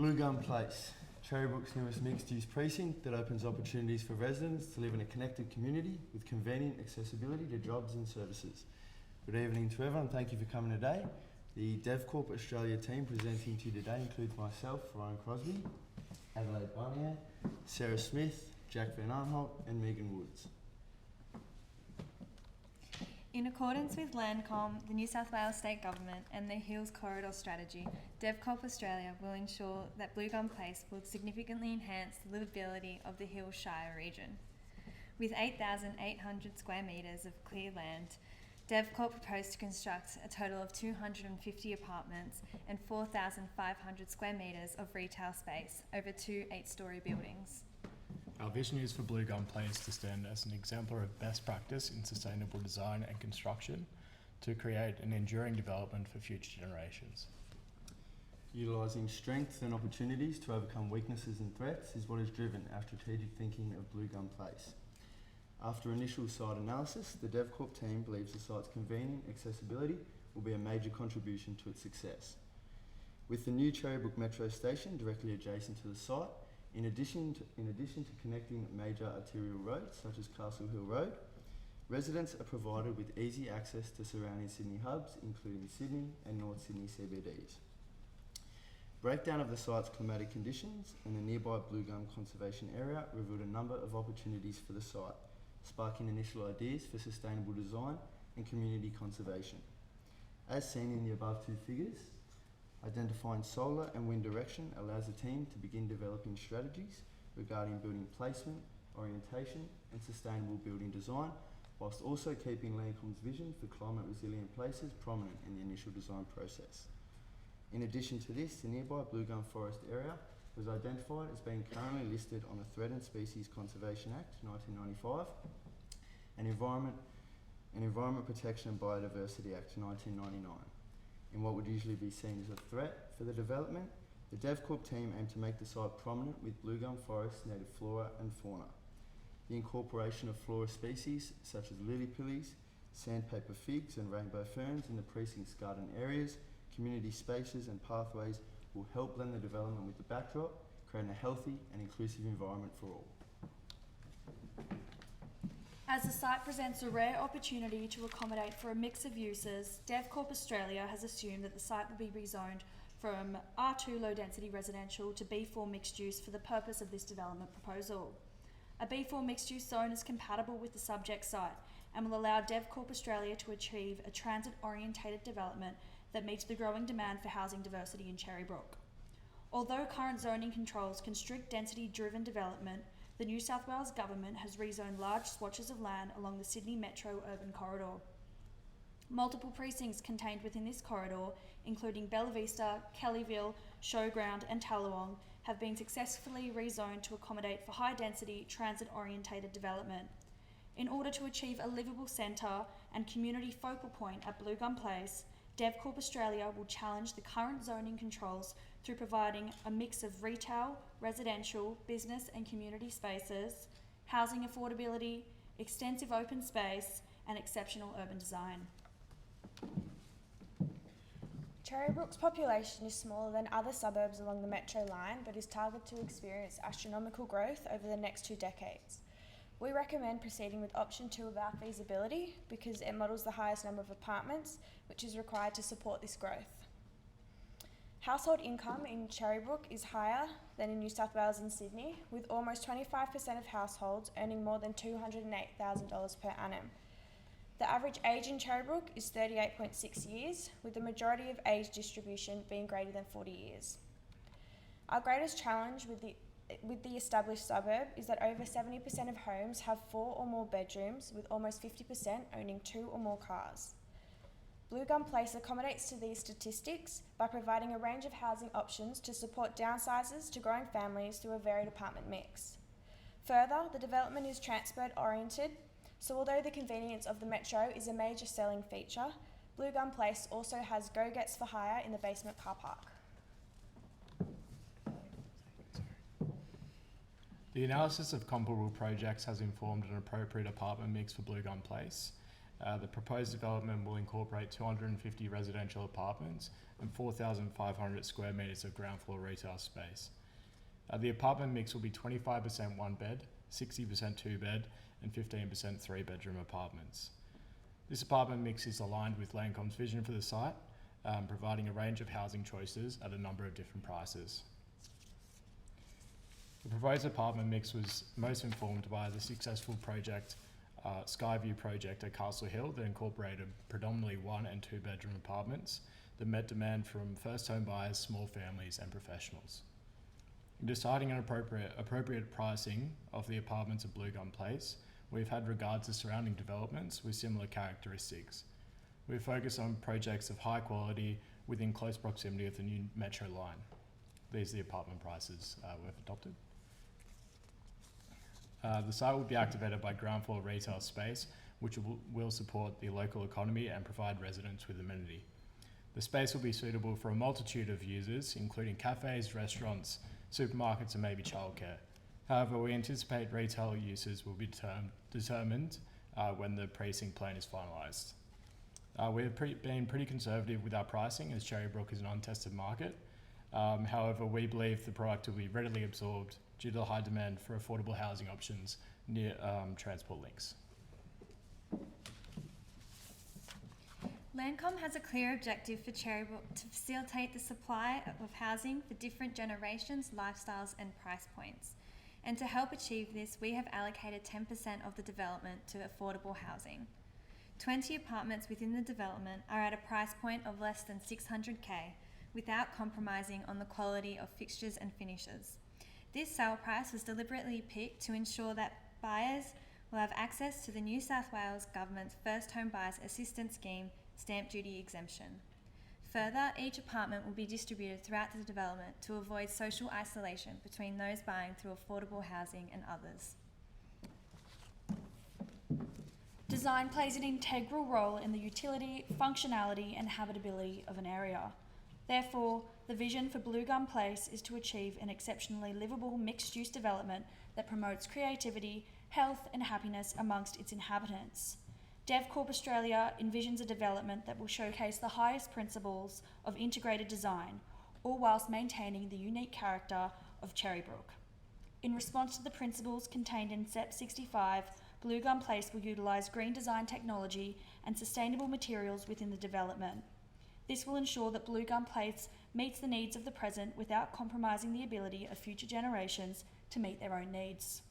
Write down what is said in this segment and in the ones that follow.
Blue Gum Place, Cherrybrook's newest mixed-use precinct that opens opportunities for residents to live in a connected community with convenient accessibility to jobs and services. Good evening to everyone, thank you for coming today. The DevCorp Australia team presenting to you today includes myself, Ryan Crosby, Adelaide Barnier, Sarah Smith, Jack Van Arnholt and Megan Woods. In accordance with Landcom, the New South Wales State Government and the Hills Corridor Strategy, DevCorp Australia will ensure that Blue Gum Place will significantly enhance the livability of the Hills Shire region. With 8,800 square metres of cleared land, DevCorp proposed to construct a total of 250 apartments and 4,500 square metres of retail space over two 8-storey buildings. Our vision is for Blue Gum Place to stand as an exemplar of best practice in sustainable design and construction to create an enduring development for future generations. Utilising strengths and opportunities to overcome weaknesses and threats is what has driven our strategic thinking of Blue Gum Place. After initial site analysis, the DevCorp team believes the site's convenient accessibility will be a major contribution to its success. With the new Cherrybrook Metro station directly adjacent to the site, in addition to connecting major arterial roads such as Castle Hill Road, residents are provided with easy access to surrounding Sydney hubs, including Sydney and North Sydney CBDs. Breakdown of the site's climatic conditions and the nearby Blue Gum Conservation Area revealed a number of opportunities for the site, sparking initial ideas for sustainable design and community conservation. As seen in the above two figures, identifying solar and wind direction allows the team to begin developing strategies regarding building placement, orientation and sustainable building design, whilst also keeping Landcom's vision for climate resilient places prominent in the initial design process. In addition to this, the nearby Blue Gum Forest area was identified as being currently listed on the Threatened Species Conservation Act 1995 and Environment Protection and Biodiversity Act 1999. In what would usually be seen as a threat for the development, the DevCorp team aim to make the site prominent with Blue Gum Forest's native flora and fauna. The incorporation of flora species such as lily pillies, sandpaper figs and rainbow ferns in the precinct's garden areas, community spaces and pathways will help blend the development with the backdrop, creating a healthy and inclusive environment for all. As the site presents a rare opportunity to accommodate for a mix of uses, DevCorp Australia has assumed that the site will be rezoned from R2 low density residential to B4 mixed use for the purpose of this development proposal. A B4 mixed use zone is compatible with the subject site and will allow DevCorp Australia to achieve a transit orientated development that meets the growing demand for housing diversity in Cherrybrook. Although current zoning controls constrict density driven development, the New South Wales Government has rezoned large swatches of land along the Sydney Metro urban corridor. Multiple precincts contained within this corridor, including Bella Vista, Kellyville, Showground and Tallawong, have been successfully rezoned to accommodate for high density, transit orientated development. In order to achieve a livable centre and community focal point at Blue Gum Place, DevCorp Australia will challenge the current zoning controls through providing a mix of retail, residential, business and community spaces, housing affordability, extensive open space and exceptional urban design. Cherrybrook's population is smaller than other suburbs along the Metro line but is targeted to experience astronomical growth over the next 2 decades. We recommend proceeding with option 2 of our feasibility because it models the highest number of apartments which is required to support this growth. Household income in Cherrybrook is higher than in New South Wales and Sydney, with almost 25% of households earning more than $208,000 per annum. The average age in Cherrybrook is 38.6 years, with the majority of age distribution being greater than 40 years. Our greatest challenge with the established suburb is that over 70% of homes have 4 or more bedrooms, with almost 50% owning 2 or more cars. Blue Gum Place accommodates to these statistics by providing a range of housing options to support downsizers to growing families through a varied apartment mix. Further, the development is transport oriented, so although the convenience of the Metro is a major selling feature, Blue Gum Place also has go-gets for hire in the basement car park. The analysis of comparable projects has informed an appropriate apartment mix for Blue Gum Place. The proposed development will incorporate 250 residential apartments and 4,500 square metres of ground floor retail space. The apartment mix will be 25% one bed, 60% two bed, and 15% three bedroom apartments. This apartment mix is aligned with Landcom's vision for the site, providing a range of housing choices at a number of different prices. The proposed apartment mix was most informed by the successful project, Skyview project at Castle Hill, that incorporated predominantly one and two bedroom apartments that met demand from first home buyers, small families and professionals. In deciding on appropriate pricing of the apartments at Blue Gum Place, we've had regard to surrounding developments with similar characteristics. We've focused on projects of high quality within close proximity of the new metro line. These are the apartment prices we've adopted. The site will be activated by ground floor retail space, which will support the local economy and provide residents with amenity. The space will be suitable for a multitude of users, including cafes, restaurants, supermarkets and maybe childcare. However, we anticipate retail uses will be determined when the precinct plan is finalised. We've been pretty conservative with our pricing, as Cherrybrook is an untested market. However, we believe the product will be readily absorbed due to the high demand for affordable housing options near transport links. Landcom has a clear objective for Cherrybrook to facilitate the supply of housing for different generations, lifestyles and price points. And to help achieve this, we have allocated 10% of the development to affordable housing. 20 apartments within the development are at a price point of less than $600K, without compromising on the quality of fixtures and finishes. This sale price was deliberately picked to ensure that buyers will have access to the New South Wales Government's First Home Buyers Assistance Scheme stamp duty exemption. Further, each apartment will be distributed throughout the development to avoid social isolation between those buying through affordable housing and others. Design plays an integral role in the utility, functionality and habitability of an area. Therefore, the vision for Blue Gum Place is to achieve an exceptionally livable mixed-use development that promotes creativity, health and happiness amongst its inhabitants. DevCorp Australia envisions a development that will showcase the highest principles of integrated design, all whilst maintaining the unique character of Cherrybrook. In response to the principles contained in SEP 65, Blue Gum Place will utilise green design technology and sustainable materials within the development. This will ensure that Blue Gum Place meets the needs of the present without compromising the ability of future generations to meet their own needs.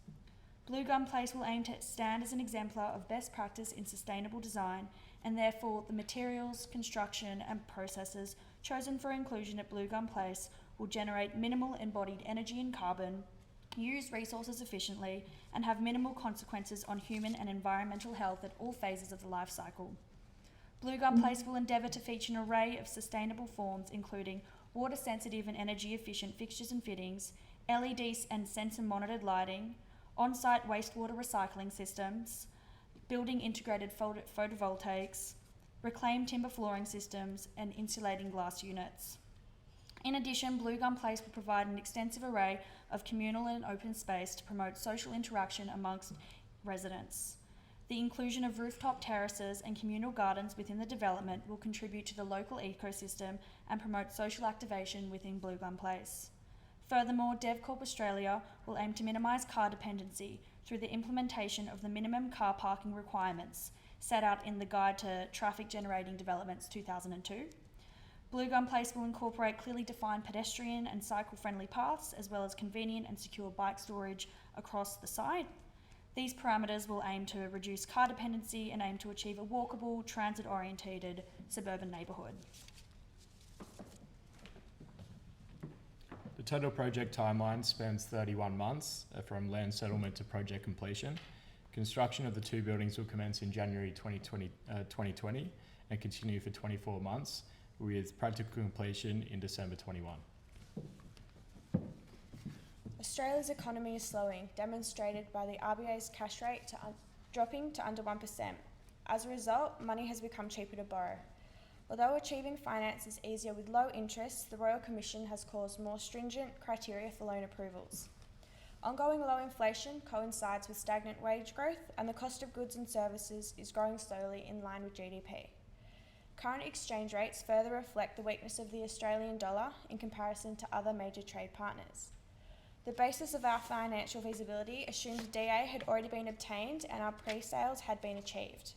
Blue Gum Place will aim to stand as an exemplar of best practice in sustainable design, and therefore the materials, construction and processes chosen for inclusion at Blue Gum Place will generate minimal embodied energy and carbon, use resources efficiently, and have minimal consequences on human and environmental health at all phases of the life cycle. Blue Gum Place will endeavour to feature an array of sustainable forms, including water sensitive and energy efficient fixtures and fittings, LED and sensor monitored lighting, on-site wastewater recycling systems, building integrated photovoltaics, reclaimed timber flooring systems and insulating glass units. In addition, Blue Gum Place will provide an extensive array of communal and open space to promote social interaction amongst residents. The inclusion of rooftop terraces and communal gardens within the development will contribute to the local ecosystem and promote social activation within Blue Gum Place. Furthermore, DevCorp Australia will aim to minimise car dependency through the implementation of the minimum car parking requirements set out in the Guide to Traffic Generating Developments 2002. Blue Gum Place will incorporate clearly defined pedestrian and cycle-friendly paths, as well as convenient and secure bike storage across the site. These parameters will aim to reduce car dependency and aim to achieve a walkable, transit-orientated suburban neighbourhood. The total project timeline spans 31 months from land settlement to project completion. Construction of the two buildings will commence in January 2020 and continue for 24 months, with practical completion in December 21. Australia's economy is slowing, demonstrated by the RBA's cash rate dropping to under 1%. As a result, money has become cheaper to borrow. Although achieving finance is easier with low interest, the Royal Commission has caused more stringent criteria for loan approvals. Ongoing low inflation coincides with stagnant wage growth, and the cost of goods and services is growing slowly in line with GDP. Current exchange rates further reflect the weakness of the Australian dollar in comparison to other major trade partners. The basis of our financial feasibility assumed a DA had already been obtained and our pre-sales had been achieved.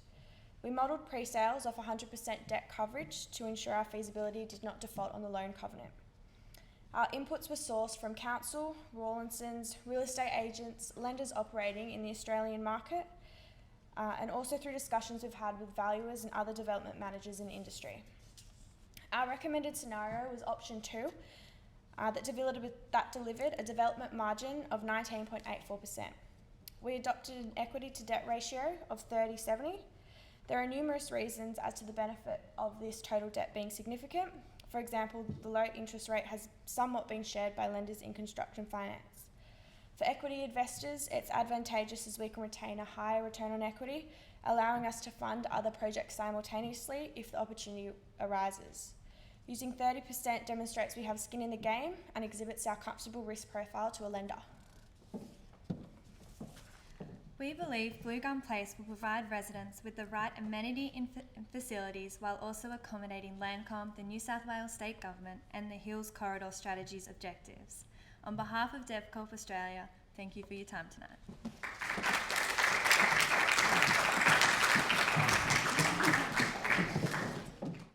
We modelled pre-sales off 100% debt coverage to ensure our feasibility did not default on the loan covenant. Our inputs were sourced from council, Rawlinsons, real estate agents, lenders operating in the Australian market, and also through discussions we've had with valuers and other development managers in the industry. Our recommended scenario was option 2, that delivered a development margin of 19.84%. We adopted an equity to debt ratio of 30-70. There are numerous reasons as to the benefit of this total debt being significant. For example, the low interest rate has somewhat been shared by lenders in construction finance. For equity investors, it's advantageous as we can retain a higher return on equity, allowing us to fund other projects simultaneously if the opportunity arises. Using 30% demonstrates we have skin in the game and exhibits our comfortable risk profile to a lender. We believe Blue Gum Place will provide residents with the right amenity and facilities while also accommodating Landcom, the New South Wales State Government, and the Hills Corridor Strategy's objectives. On behalf of DevCorp Australia, thank you for your time tonight.